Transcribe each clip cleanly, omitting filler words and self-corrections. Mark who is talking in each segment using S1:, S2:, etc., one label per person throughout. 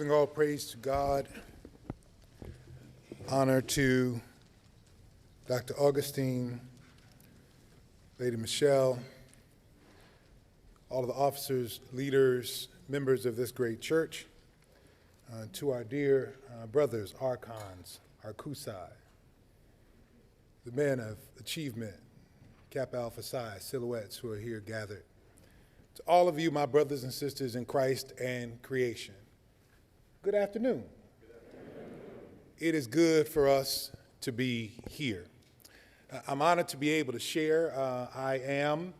S1: Giving all praise to God, honor to Dr. Augustine, Lady Michelle, all of the officers, leaders, members of this great church, to our dear brothers, archons, arcusai, the men of achievement, Kappa Alpha Psi, silhouettes who are here gathered. To all of you, my brothers and sisters in Christ and creation, good afternoon. It is good for us to be here. I'm honored to be able to share. I am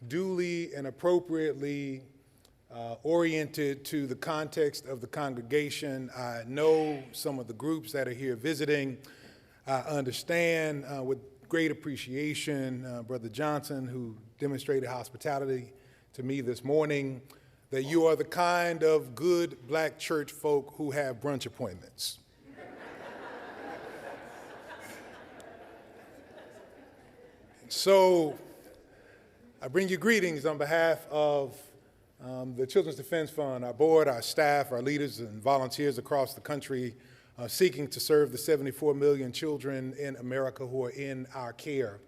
S1: duly and appropriately oriented to the context of the congregation. I know some of the groups that are here visiting. I understand with great appreciation, Brother Johnson, who demonstrated hospitality to me this morning, that you are the kind of good black church folk who have brunch appointments. So I bring you greetings on behalf of the Children's Defense Fund, our board, our staff, our leaders and volunteers across the country seeking to serve the 74 million children in America who are in our care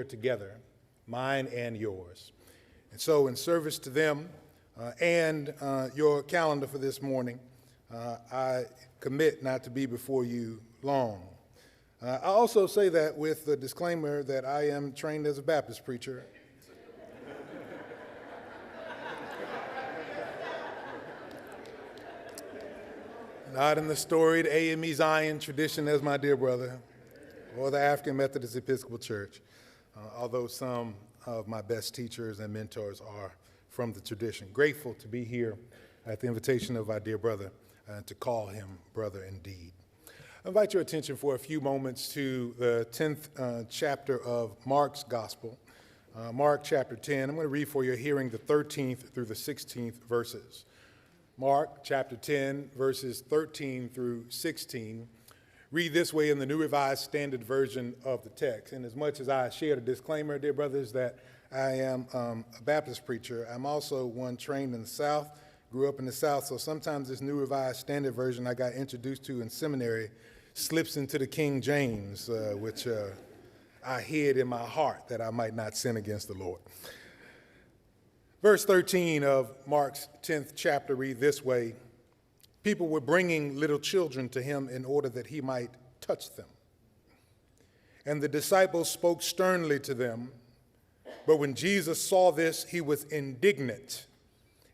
S1: together, mine and yours. And so in service to them and your calendar for this morning, I commit not to be before you long. I also say that with the disclaimer that I am trained as a Baptist preacher. Not in the storied AME Zion tradition as my dear brother, or the African Methodist Episcopal Church, although some of my best teachers and mentors are from the tradition. Grateful to be here at the invitation of our dear brother and to call him brother indeed. I invite your attention for a few moments to the 10th chapter of Mark's Gospel, Mark chapter 10. I'm going to read for your hearing the 13th through the 16th verses. Mark chapter 10, verses 13 through 16, read this way in the New Revised Standard Version of the text. And as much as I shared a disclaimer, dear brothers, that I am a Baptist preacher, I'm also one trained in the South, grew up in the South, so sometimes this New Revised Standard Version I got introduced to in seminary slips into the King James, which I hid in my heart that I might not sin against the Lord. Verse 13 of Mark's 10th chapter read this way: people were bringing little children to him in order that he might touch them. And the disciples spoke sternly to them. But when Jesus saw this, he was indignant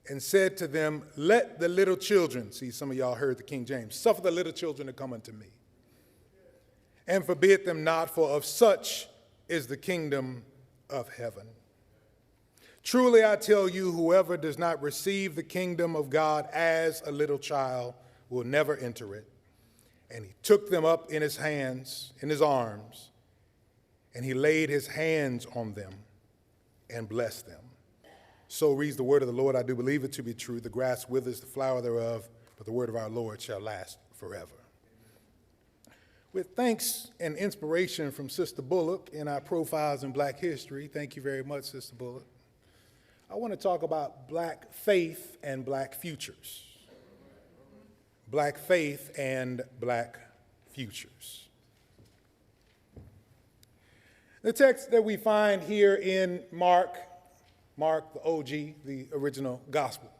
S1: and said to them, let the little children, see, some of y'all heard the King James, suffer the little children to come unto me, and forbid them not, for of such is the kingdom of heaven. Truly I tell you, whoever does not receive the kingdom of God as a little child will never enter it. And he took them up in his hands, in his arms, and he laid his hands on them and blessed them. So reads the word of the Lord. I do believe it to be true. The grass withers, the flower thereof, but the word of our Lord shall last forever. With thanks and inspiration from Sister Bullock in our Profiles in Black History, thank you very much, Sister Bullock, I want to talk about black faith and black futures. Black faith and black futures. The text that we find here in Mark the OG, the original gospel,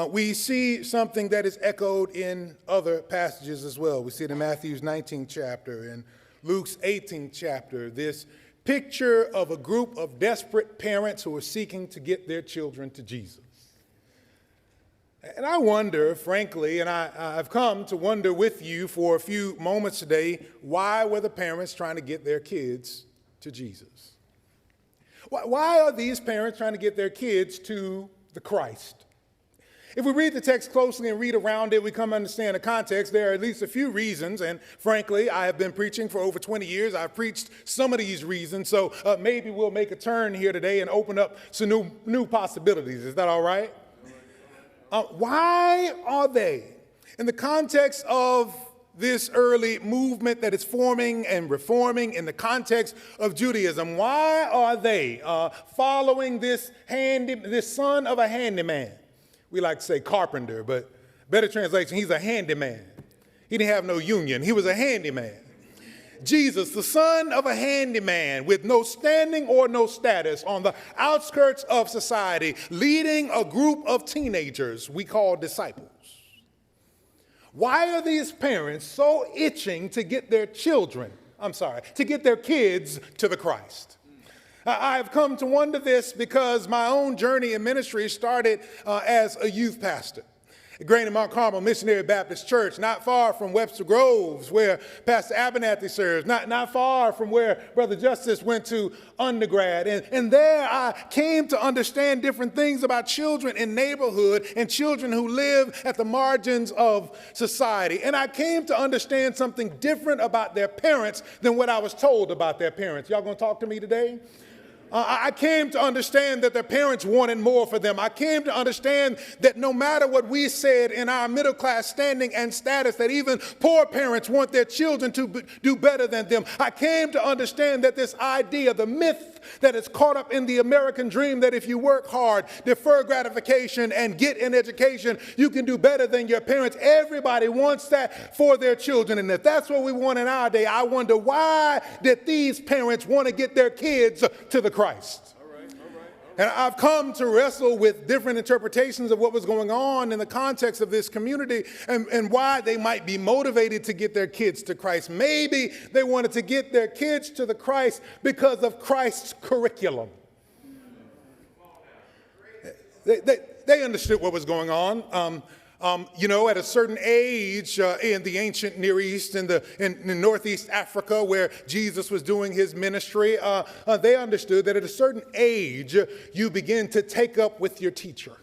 S1: we see something that is echoed in other passages as well. We see it in Matthew's 19th chapter and Luke's 18th chapter, this picture of a group of desperate parents who are seeking to get their children to Jesus. And I wonder, frankly, and I've come to wonder with you for a few moments today, why were the parents trying to get their kids to Jesus? Why are these parents trying to get their kids to the Christ? If we read the text closely and read around it, we come to understand the context. There are at least a few reasons, and frankly, I have been preaching for over 20 years. I've preached some of these reasons, so maybe we'll make a turn here today and open up some new possibilities. Is that all right? Why are they, in the context of this early movement that is forming and reforming in the context of Judaism, why are they following this son of a handyman? We like to say carpenter, but better translation, he's a handyman. He didn't have no union. He was a handyman. Jesus, the son of a handyman with no standing or no status on the outskirts of society, leading a group of teenagers we call disciples. Why are these parents so itching to get their to get their kids to the Christ? I've come to wonder this because my own journey in ministry started as a youth pastor. Grain in Mount Carmel Missionary Baptist Church, not far from Webster Groves, where Pastor Abernathy serves, not far from where Brother Justice went to undergrad. And there I came to understand different things about children in neighborhood and children who live at the margins of society. And I came to understand something different about their parents than what I was told about their parents. Y'all gonna talk to me today? I came to understand that their parents wanted more for them. I came to understand that no matter what we said in our middle class standing and status, that even poor parents want their children to do better than them. I came to understand that this idea, the myth that is caught up in the American dream, that if you work hard, defer gratification, and get an education, you can do better than your parents. Everybody wants that for their children. And if that's what we want in our day, I wonder, why did these parents want to get their kids to the Christ? And I've come to wrestle with different interpretations of what was going on in the context of this community and why they might be motivated to get their kids to Christ. Maybe they wanted to get their kids to the Christ because of Christ's curriculum. They understood what was going on. At a certain age in the ancient Near East, in Northeast Africa, where Jesus was doing his ministry, they understood that at a certain age, you begin to take up with your teacher.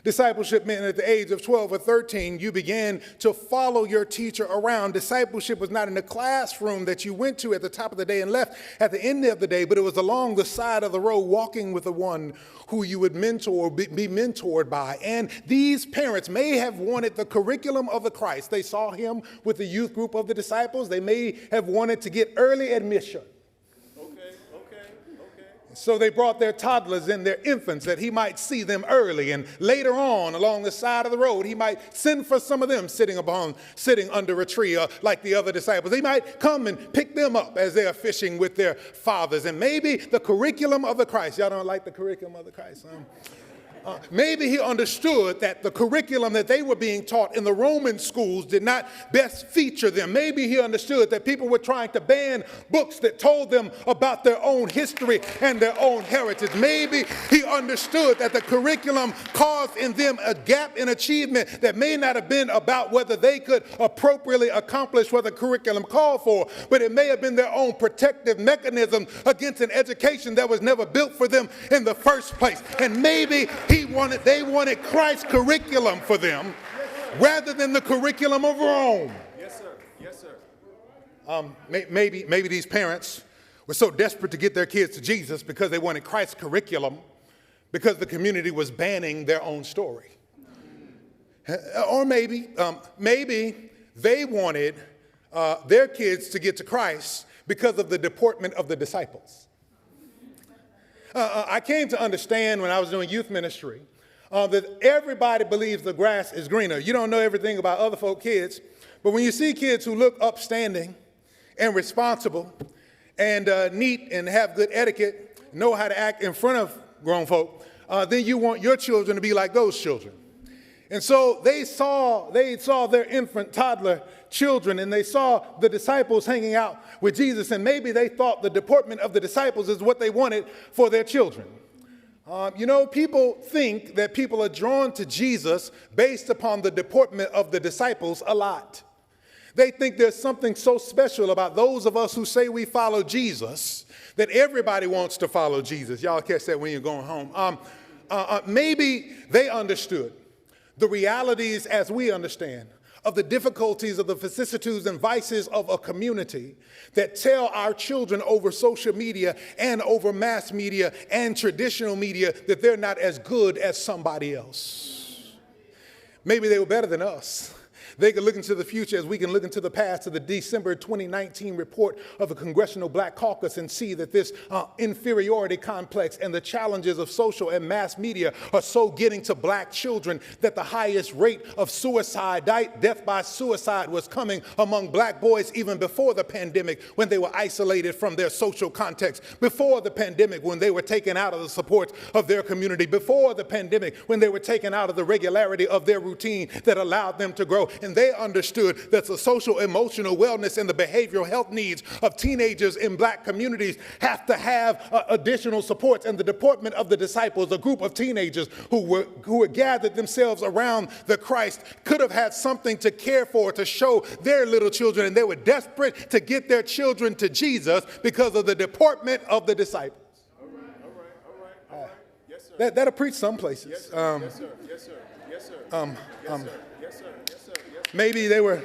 S1: Discipleship meant at the age of 12 or 13, you began to follow your teacher around. Discipleship was not in the classroom that you went to at the top of the day and left at the end of the day, but it was along the side of the road, walking with the one who you would mentor or be mentored by. And these parents may have wanted the curriculum of the Christ. They saw him with the youth group of the disciples. They may have wanted to get early admission. So they brought their toddlers and their infants that he might see them early, and later on along the side of the road he might send for some of them sitting under a tree like the other disciples. He might come and pick them up as they are fishing with their fathers. And maybe the curriculum of the Christ, y'all don't like the curriculum of the Christ, huh? Maybe he understood that the curriculum that they were being taught in the Roman schools did not best feature them. Maybe he understood that people were trying to ban books that told them about their own history and their own heritage. Maybe he understood that the curriculum caused in them a gap in achievement that may not have been about whether they could appropriately accomplish what the curriculum called for, but it may have been their own protective mechanism against an education that was never built for them in the first place. And maybe they wanted Christ's curriculum for them rather than the curriculum of Rome.
S2: Yes, sir. Yes, sir.
S1: Maybe these parents were so desperate to get their kids to Jesus because they wanted Christ's curriculum because the community was banning their own story. Or maybe they wanted their kids to get to Christ because of the deportment of the disciples. I came to understand when I was doing youth ministry that everybody believes the grass is greener. You don't know everything about other folk kids, but when you see kids who look upstanding and responsible and neat and have good etiquette, know how to act in front of grown folk, then you want your children to be like those children. And so they saw their infant, toddler children, and they saw the disciples hanging out with Jesus, and maybe they thought the deportment of the disciples is what they wanted for their children. People think that people are drawn to Jesus based upon the deportment of the disciples a lot. They think there's something so special about those of us who say we follow Jesus that everybody wants to follow Jesus. Y'all catch that when you're going home. Maybe they understood the realities as we understand of the difficulties of the vicissitudes and vices of a community that tell our children over social media and over mass media and traditional media that they're not as good as somebody else. Maybe they were better than us. They could look into the future as we can look into the past to the December 2019 report of the Congressional Black Caucus and see that this inferiority complex and the challenges of social and mass media are so getting to black children that the highest rate of suicide, death by suicide, was coming among black boys even before the pandemic, when they were isolated from their social context, before the pandemic when they were taken out of the support of their community, before the pandemic when they were taken out of the regularity of their routine that allowed them to grow. And they understood that the social, emotional wellness and the behavioral health needs of teenagers in black communities have to have additional supports. And the Department of the Disciples, a group of teenagers who had gathered themselves around the Christ, could have had something to care for, to show their little children, and they were desperate to get their children to Jesus because of the Department of the Disciples.
S2: All right. Yes, sir.
S1: That'll preach some places.
S2: Yes, sir. Yes, sir. Yes, sir. Yes, sir. Yes, sir.
S1: Maybe they were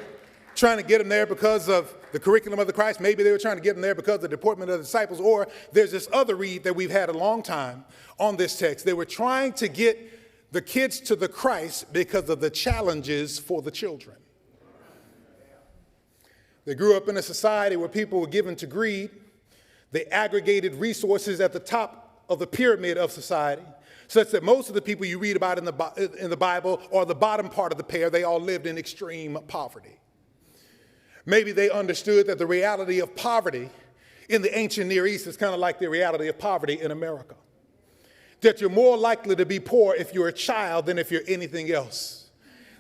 S1: trying to get them there because of the curriculum of the Christ. Maybe they were trying to get them there because of the Department of the Disciples. Or there's this other read that we've had a long time on this text. They were trying to get the kids to the Christ because of the challenges for the children. They grew up in a society where people were given to greed. They aggregated resources at the top of the pyramid of society, such that most of the people you read about in the Bible are the bottom part of the pair. They all lived in extreme poverty. Maybe they understood that the reality of poverty in the ancient Near East is kind of like the reality of poverty in America. That you're more likely to be poor if you're a child than if you're anything else.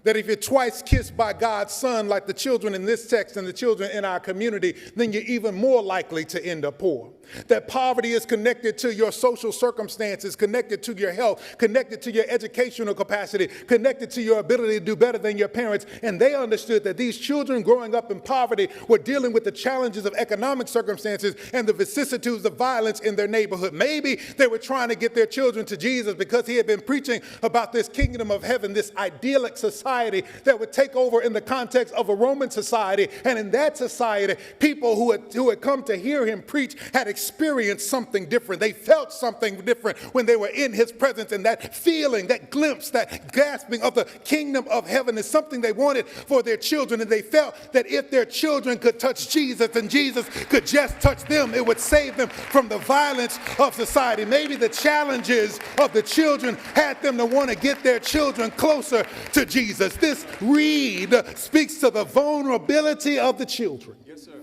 S1: That if you're twice kissed by God's son, like the children in this text and the children in our community, then you're even more likely to end up poor. That poverty is connected to your social circumstances, connected to your health, connected to your educational capacity, connected to your ability to do better than your parents. And they understood that these children growing up in poverty were dealing with the challenges of economic circumstances and the vicissitudes of violence in their neighborhood. Maybe they were trying to get their children to Jesus because he had been preaching about this kingdom of heaven, this idyllic society that would take over in the context of a Roman society. And in that society, people who had come to hear him preach had experienced something different. They felt something different when they were in his presence, and that feeling, that glimpse, that grasping of the kingdom of heaven is something they wanted for their children. And they felt that if their children could touch Jesus and Jesus could just touch them, it would save them from the violence of society. Maybe the challenges of the children had them to want to get their children closer to Jesus. This read speaks to the vulnerability of the children.
S2: Yes, sir.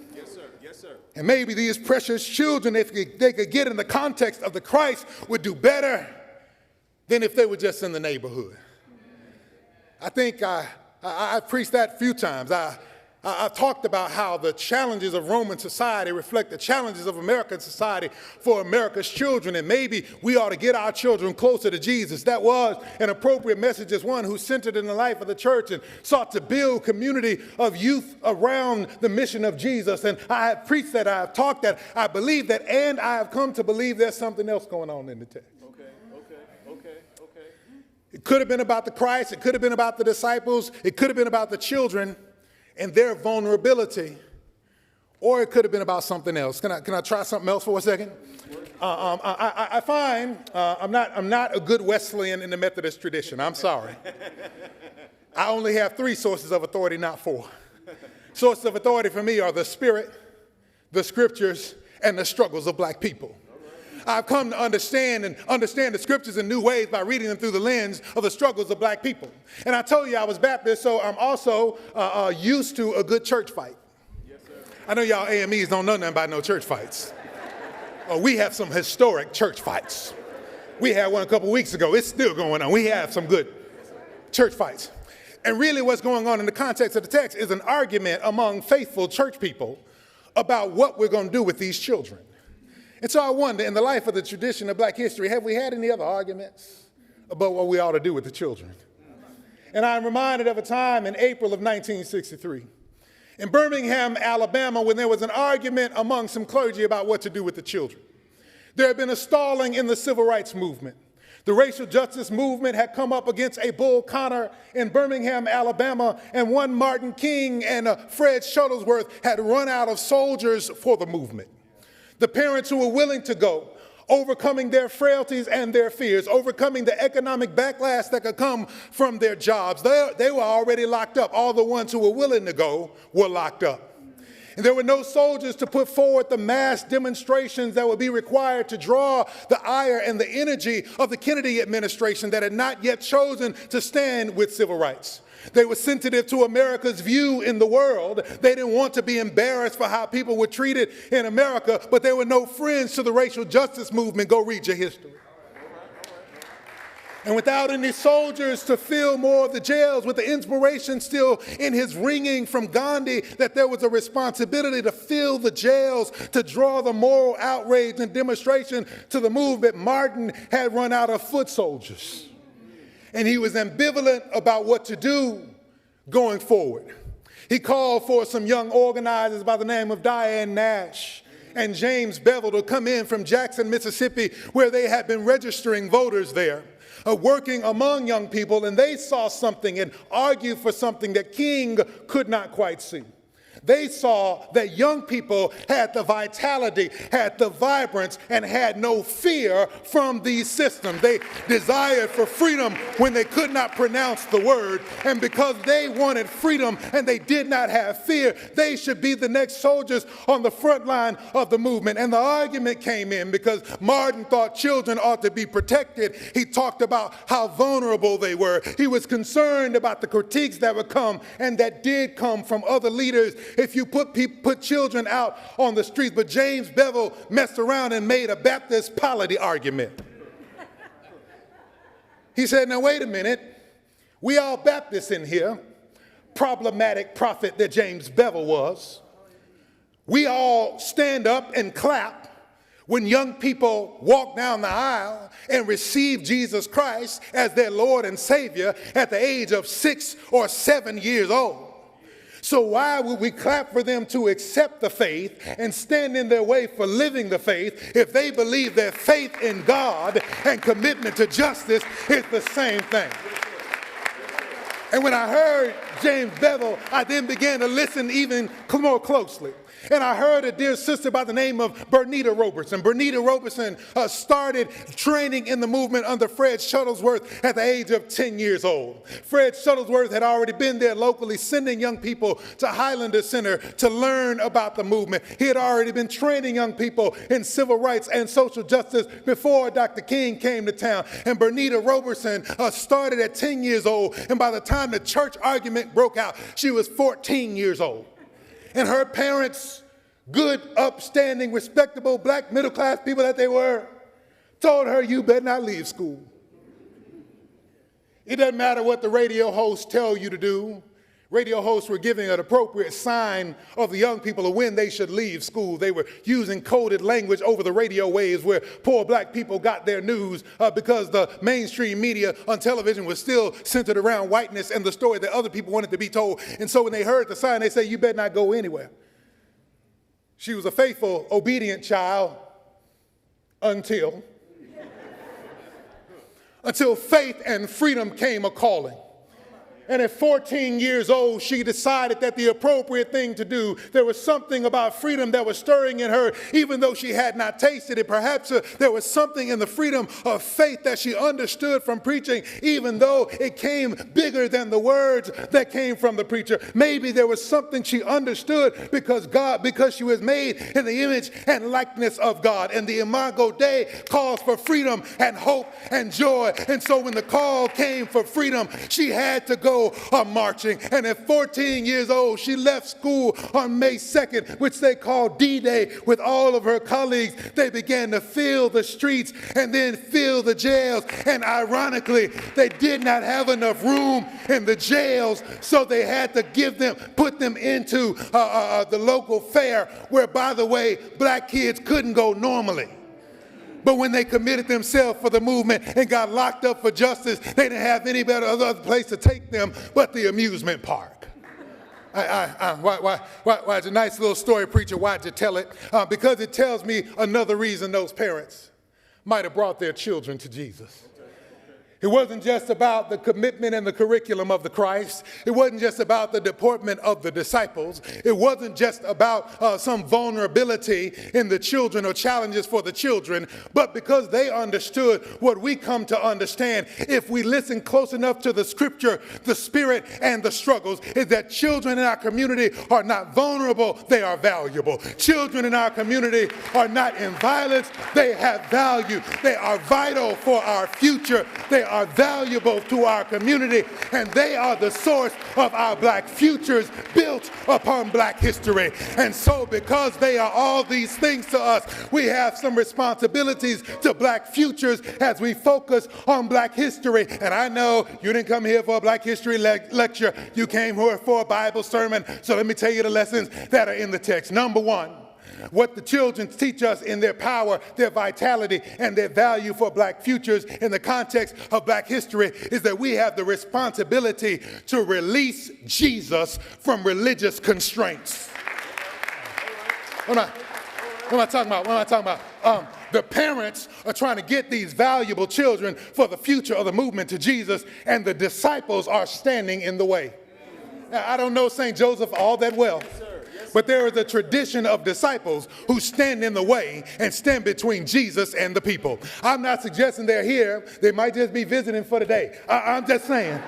S1: And maybe these precious children, if they could get in the context of the Christ, would do better than if they were just in the neighborhood. I think I've preached that a few times. I've talked about how the challenges of Roman society reflect the challenges of American society for America's children, and maybe we ought to get our children closer to Jesus. That was an appropriate message as one who centered in the life of the church and sought to build community of youth around the mission of Jesus. And I have preached that, I have talked that, I believe that, and I have come to believe there's something else going on in the text.
S2: Okay.
S1: It could have been about the Christ, it could have been about the disciples, it could have been about the children and their vulnerability, or it could have been about something else. Can I try something else for a second? I find I'm not a good Wesleyan in the Methodist tradition. I'm sorry. I only have 3 sources of authority, not 4. Sources of authority for me are the Spirit, the Scriptures, and the struggles of black people. I've come to understand the scriptures in new ways by reading them through the lens of the struggles of black people. And I told you I was Baptist, so I'm also used to a good church fight.
S2: Yes, sir.
S1: I know y'all AMEs don't know nothing about no church fights. We have some historic church fights. We had one a couple weeks ago. It's still going on. We have some good church fights. And really what's going on in the context of the text is an argument among faithful church people about what we're going to do with these children. And so I wonder, in the life of the tradition of black history, have we had any other arguments about what we ought to do with the children? And I'm reminded of a time in April of 1963 in Birmingham, Alabama, when there was an argument among some clergy about what to do with the children. There had been a stalling in the civil rights movement. The racial justice movement had come up against a Bull Connor in Birmingham, Alabama, and one Martin King and Fred Shuttlesworth had run out of soldiers for the movement. The parents who were willing to go overcoming their frailties and their fears, overcoming the economic backlash that could come from their jobs. They were already locked up. All the ones who were willing to go were locked up. And there were no soldiers to put forward the mass demonstrations that would be required to draw the ire and the energy of the Kennedy administration that had not yet chosen to stand with civil rights. They were sensitive to America's view in the world. They didn't want to be embarrassed for how people were treated in America, but they were no friends to the racial justice movement. Go read your history. And without any soldiers to fill more of the jails, with the inspiration still in his ringing from Gandhi that there was a responsibility to fill the jails, to draw the moral outrage and demonstration to the movement, Martin had run out of foot soldiers. And he was ambivalent about what to do going forward. He called for some young organizers by the name of Diane Nash and James Bevel to come in from Jackson, Mississippi, where they had been registering voters there. Working among young people, and they saw something and argued for something that King could not quite see. They saw that young people had the vitality, had the vibrance, and had no fear from these systems. They desired for freedom when they could not pronounce the word. And because they wanted freedom and they did not have fear, they should be the next soldiers on the front line of the movement. And the argument came in because Martin thought children ought to be protected. He talked about how vulnerable they were. He was concerned about the critiques that would come and that did come from other leaders if you put children out on the streets. But James Bevel messed around and made a Baptist polity argument. He said, now wait a minute, we all Baptists in here, problematic prophet that James Bevel was. We all stand up and clap when young people walk down the aisle and receive Jesus Christ as their Lord and Savior at the age of 6 or 7 years old. So why would we clap for them to accept the faith and stand in their way for living the faith if they believe that faith in God and commitment to justice is the same thing? And when I heard James Bevel, I then began to listen even more closely. And I heard a dear sister by the name of Bernita Robertson. Bernita Robertson started training in the movement under Fred Shuttlesworth at the age of 10 years old. Fred Shuttlesworth had already been there locally, sending young people to Highlander Center to learn about the movement. He had already been training young people in civil rights and social justice before Dr. King came to town. And Bernita Robertson started at 10 years old. And by the time the church argument broke out, she was 14 years old. And her parents, good, upstanding, respectable, black middle-class people that they were, told her, you better not leave school. It doesn't matter what the radio hosts tell you to do. Radio hosts were giving an appropriate sign of the young people of when they should leave school. They were using coded language over the radio waves where poor black people got their news because the mainstream media on television was still centered around whiteness and the story that other people wanted to be told. And so when they heard the sign, they said, you better not go anywhere. She was a faithful, obedient child until faith and freedom came a-calling. And at 14 years old, she decided that the appropriate thing to do, there was something about freedom that was stirring in her, even though she had not tasted it. Perhaps there was something in the freedom of faith that she understood from preaching, even though it came bigger than the words that came from the preacher. Maybe there was something she understood because she was made in the image and likeness of God. And the Imago Dei calls for freedom and hope and joy. And so when the call came for freedom, she had to go on marching. And at 14 years old, she left school on May 2nd, which they called D-Day, with all of her colleagues. They began to fill the streets and then fill the jails. And ironically, they did not have enough room in the jails, so they had to put them into the local fair, where, by the way, black kids couldn't go normally. But when they committed themselves for the movement and got locked up for justice, they didn't have any better other place to take them but the amusement park. Why, it's a nice little story, preacher. Why'd you tell it? Because it tells me another reason those parents might have brought their children to Jesus. It wasn't just about the commitment and the curriculum of the Christ. It wasn't just about the deportment of the disciples. It wasn't just about some vulnerability in the children or challenges for the children, but because they understood what we come to understand if we listen close enough to the scripture, the spirit, and the struggles, is that children in our community are not vulnerable, they are valuable. Children in our community are not in violence, they have value. They are vital for our future. They are valuable to our community, and they are the source of our black futures built upon black history. And so because they are all these things to us, we have some responsibilities to black futures as we focus on black history. And I know you didn't come here for a black history lecture. You came here for a Bible sermon. So let me tell you the lessons that are in the text. Number one, what the children teach us in their power, their vitality, and their value for black futures in the context of black history is that we have the responsibility to release Jesus from religious constraints. What am I talking about? What am I talking about? The parents are trying to get these valuable children for the future of the movement to Jesus, and the disciples are standing in the way. Now, I don't know St. Joseph all that well. But there is a tradition of disciples who stand in the way and stand between Jesus and the people. I'm not suggesting they're here. They might just be visiting for the day. I'm just saying.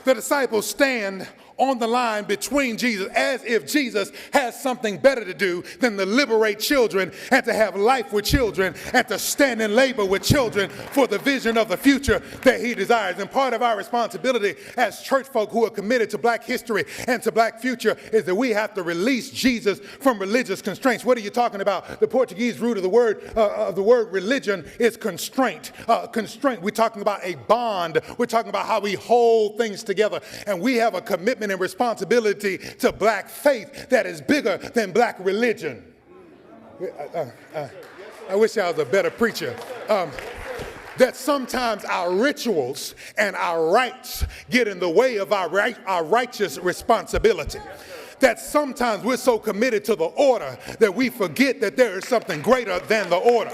S1: The disciples stand on the line between Jesus as if Jesus has something better to do than to liberate children and to have life with children and to stand in labor with children for the vision of the future that he desires. And part of our responsibility as church folk who are committed to black history and to black future is that we have to release Jesus from religious constraints. What are you talking about? The Portuguese root of the word religion is constraint. Constraint. We're talking about a bond. We're talking about how we hold things together. And we have a commitment and responsibility to black faith that is bigger than black religion. I wish I was a better preacher. That sometimes our rituals and our rights get in the way of our righteous responsibility. That sometimes we're so committed to the order that we forget that there is something greater than the order.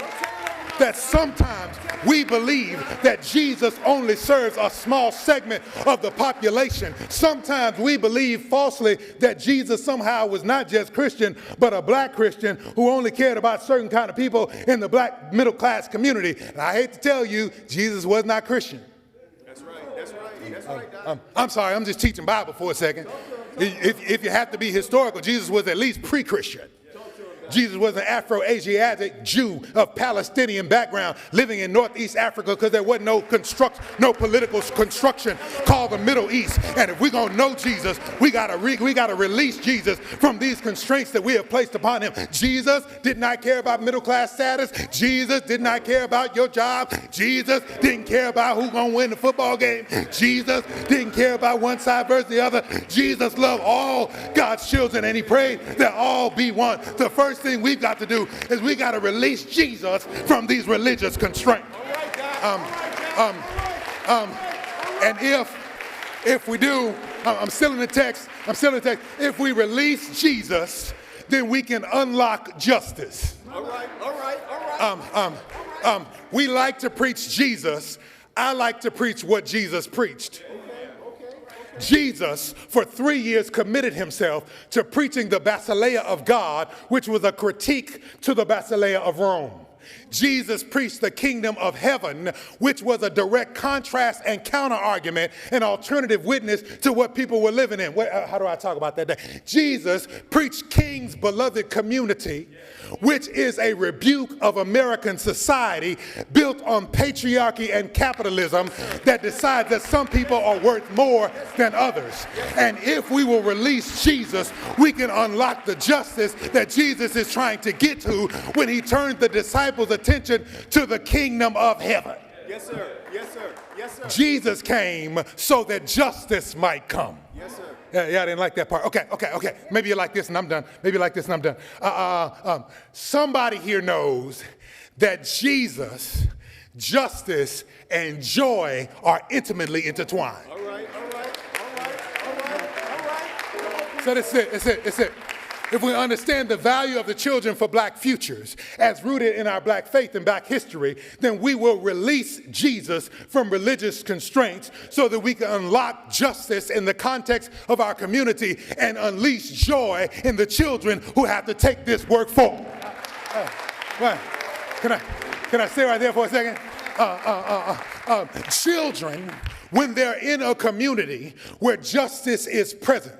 S1: That sometimes we believe that Jesus only serves a small segment of the population. Sometimes we believe falsely that Jesus somehow was not just Christian, but a black Christian who only cared about certain kind of people in the black middle class community. And I hate to tell you, Jesus was not Christian.
S2: That's right, that's right, that's right.
S1: I'm sorry, I'm just teaching Bible for a second. If you have to be historical, Jesus was at least pre-Christian. Jesus was an Afro-Asiatic Jew of Palestinian background living in Northeast Africa because there wasn't no political construction called the Middle East. And if we're going to know Jesus, we got to release Jesus from these constraints that we have placed upon him. Jesus did not care about middle class status. Jesus did not care about your job. Jesus didn't care about who's going to win the football game. Jesus didn't care about one side versus the other. Jesus loved all God's children, and he prayed that all be one. The first thing we've got to do is we got to release Jesus from these religious constraints. And if we do, I'm still in the text. If we release Jesus, then we can unlock justice.
S2: All right.
S1: We like to preach Jesus. I like to preach what Jesus preached. Jesus, for 3 years, committed himself to preaching the Basileia of God, which was a critique to the Basileia of Rome. Jesus preached the kingdom of heaven, which was a direct contrast and counter-argument, an alternative witness to what people were living in. How do I talk about that day? Jesus preached King's beloved community, which is a rebuke of American society built on patriarchy and capitalism that decides that some people are worth more than others. And if we will release Jesus, we can unlock the justice that Jesus is trying to get to when he turns the disciples' attention to the kingdom of heaven.
S2: Yes, sir. Yes, sir. Yes, sir.
S1: Jesus came so that justice might come.
S2: Yes, sir.
S1: Yeah, I didn't like that part. Okay. Maybe you like this and I'm done. Somebody here knows that Jesus, justice, and joy are intimately intertwined.
S2: All right.
S1: So that's it. if we understand the value of the children for black futures as rooted in our black faith and black history, then we will release Jesus from religious constraints so that we can unlock justice in the context of our community and unleash joy in the children who have to take this work forward. Can I stay right there for a second? Children, when they're in a community where justice is present,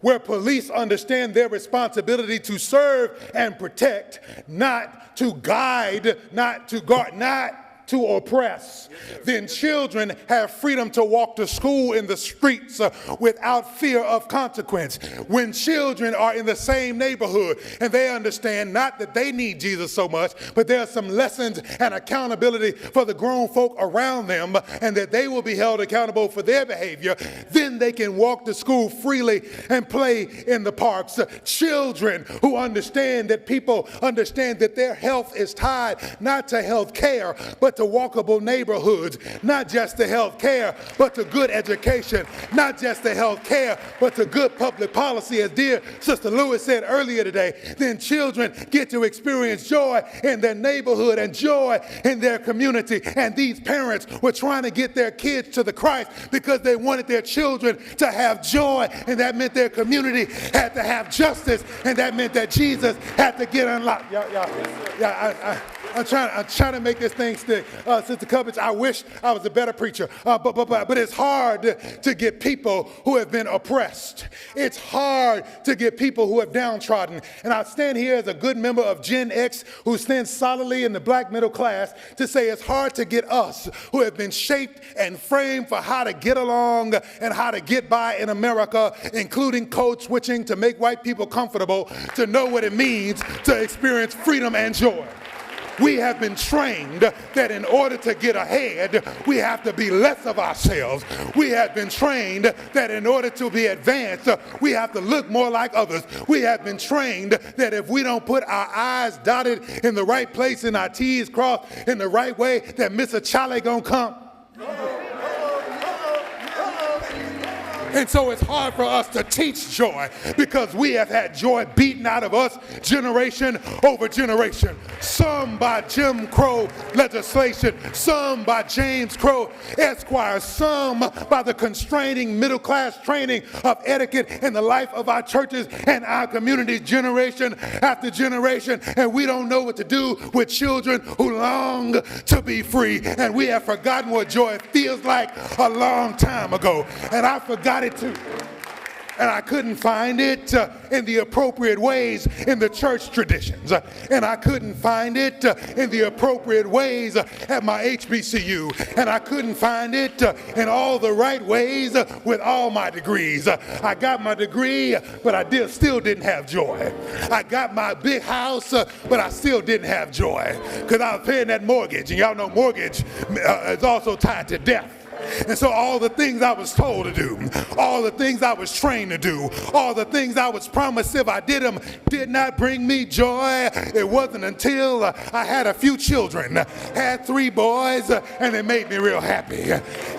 S1: where police understand their responsibility to serve and protect, not to guide, not to guard, not to oppress, then children have freedom to walk to school in the streets without fear of consequence. When children are in the same neighborhood and they understand not that they need Jesus so much, but there are some lessons and accountability for the grown folk around them and that they will be held accountable for their behavior, then they can walk to school freely and play in the parks. Children who understand that people understand that their health is tied not to health care, but to walkable neighborhoods, not just to health care, but to good education, not just to health care, but to good public policy, as dear Sister Lewis said earlier today, then children get to experience joy in their neighborhood and joy in their community. And these parents were trying to get their kids to the Christ because they wanted their children to have joy, and that meant their community had to have justice, and that meant that Jesus had to get unlocked. I'm trying to make this thing stick. Sister Cubbage, I wish I was a better preacher, but it's hard to get people who have been oppressed. It's hard to get people who have downtrodden. And I stand here as a good member of Gen X who stands solidly in the black middle class to say it's hard to get us who have been shaped and framed for how to get along and how to get by in America, including code switching to make white people comfortable, to know what it means to experience freedom and joy. We have been trained that in order to get ahead, we have to be less of ourselves. We have been trained that in order to be advanced, we have to look more like others. We have been trained that if we don't put our I's dotted in the right place and our T's crossed in the right way, that Mr. Charlie gonna come. And so it's hard for us to teach joy because we have had joy beaten out of us generation over generation. Some by Jim Crow legislation, some by James Crow Esquire, some by the constraining middle class training of etiquette in the life of our churches and our communities generation after generation. And we don't know what to do with children who long to be free. And we have forgotten what joy feels like a long time ago. And I forgot it too. And I couldn't find it in the appropriate ways in the church traditions. And I couldn't find it in the appropriate ways at my HBCU. And I couldn't find it in all the right ways with all my degrees. I got my degree, but I still didn't have joy. I got my big house, but I still didn't have joy because I was paying that mortgage. And y'all know mortgage is also tied to death. And so all the things I was told to do, all the things I was trained to do, all the things I was promised if I did them did not bring me joy. It wasn't until I had a few children, had 3 boys, and it made me real happy.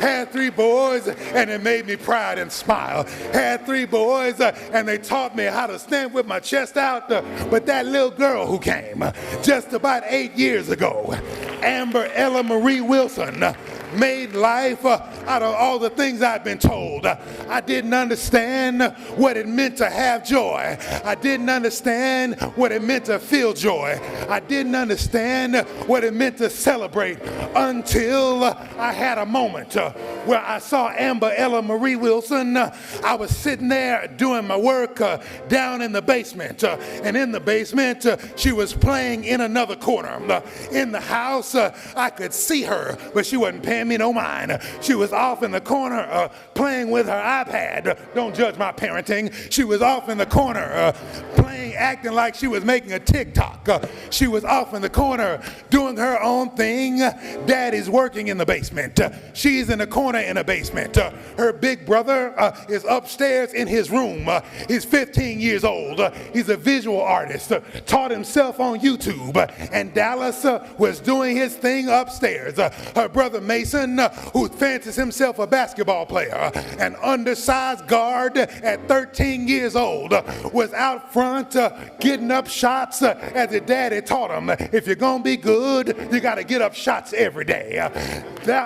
S1: Had 3 boys, and it made me proud and smile. Had 3 boys, and they taught me how to stand with my chest out. But that little girl who came just about 8 years ago, Amber Ella Marie Wilson, made life out of all the things I'd been told. I didn't understand what it meant to have joy. I didn't understand what it meant to feel joy. I didn't understand what it meant to celebrate until I had a moment where I saw Amber Ella Marie Wilson. I was sitting there doing my work down in the basement. And in the basement, she was playing in another corner. In the house, I could see her, but she wasn't paying me no mind. She was off in the corner playing with her iPad. Don't judge my parenting. She was off in the corner playing, acting like she was making a TikTok. She was off in the corner doing her own thing. Daddy's working in the basement. She's in the corner in the basement. Her big brother is upstairs in his room. He's 15 years old. He's a visual artist. Taught himself on YouTube. And Dallas was doing his thing upstairs. Her brother Mason Mason, who fancies himself a basketball player, an undersized guard at 13 years old, was out front getting up shots as his daddy taught him, if you're going to be good, you got to get up shots every day.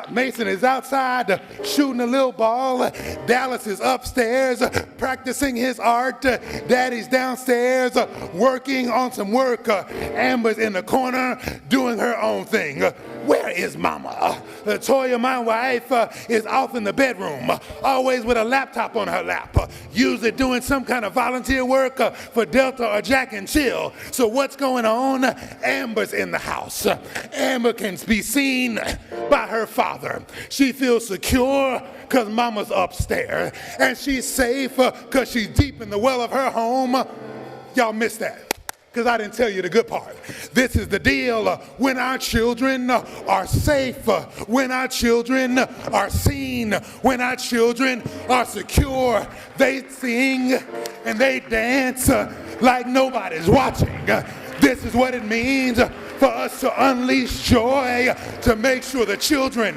S1: Mason is outside shooting a little ball. Dallas is upstairs practicing his art. Daddy's downstairs working on some work. Amber's in the corner doing her own thing. Where is Mama? Toya, my wife, is off in the bedroom, always with a laptop on her lap, usually doing some kind of volunteer work for Delta or Jack and Chill. So what's going on? Amber's in the house. Amber can be seen by her father. She feels secure because Mama's upstairs, and she's safe because she's deep in the well of her home. Y'all missed that, because I didn't tell you the good part. This is the deal. When our children are safe, when our children are seen, when our children are secure, they sing and they dance like nobody's watching. This is what it means for us to unleash joy, to make sure the children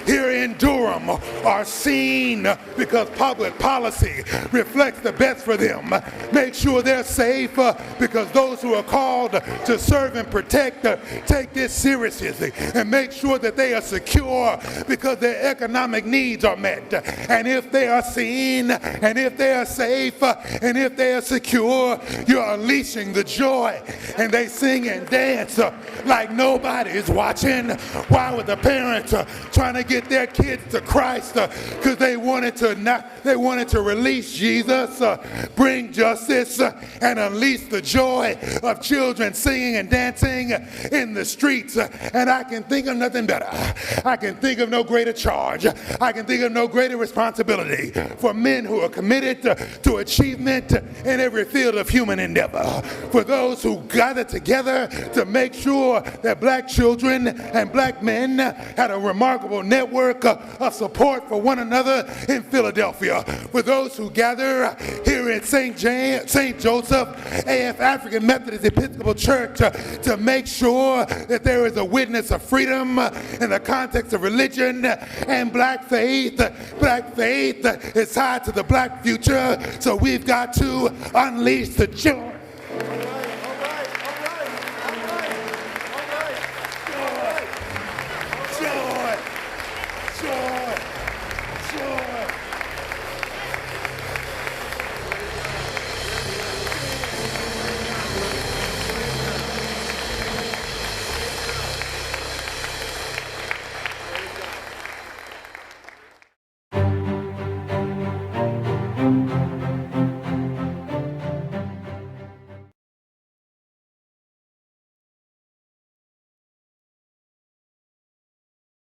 S1: here in Durham are seen, because public policy reflects the best for them. Make sure they're safe because those who are called to serve and protect take this seriously, and make sure that they are secure because their economic needs are met. And if they are seen, and if they are safe, and if they are secure, you're unleashing the joy, and they sing and dance like nobody is watching. Why were the parents trying to get their kids to Christ? Because they wanted to release Jesus, bring justice, and unleash the joy of children singing and dancing in the streets. And I can think of nothing better. I can think of no greater charge. I can think of no greater responsibility for men who are committed to achievement in every field of human endeavor. For those who gather together to make sure that black children and black men had a remarkable network of support for one another in Philadelphia. For those who gather here at St. Joseph AF African Methodist Episcopal Church to make sure that there is a witness of freedom in the context of religion and black faith. Black faith is tied to the black future, so we've got to unleash the joy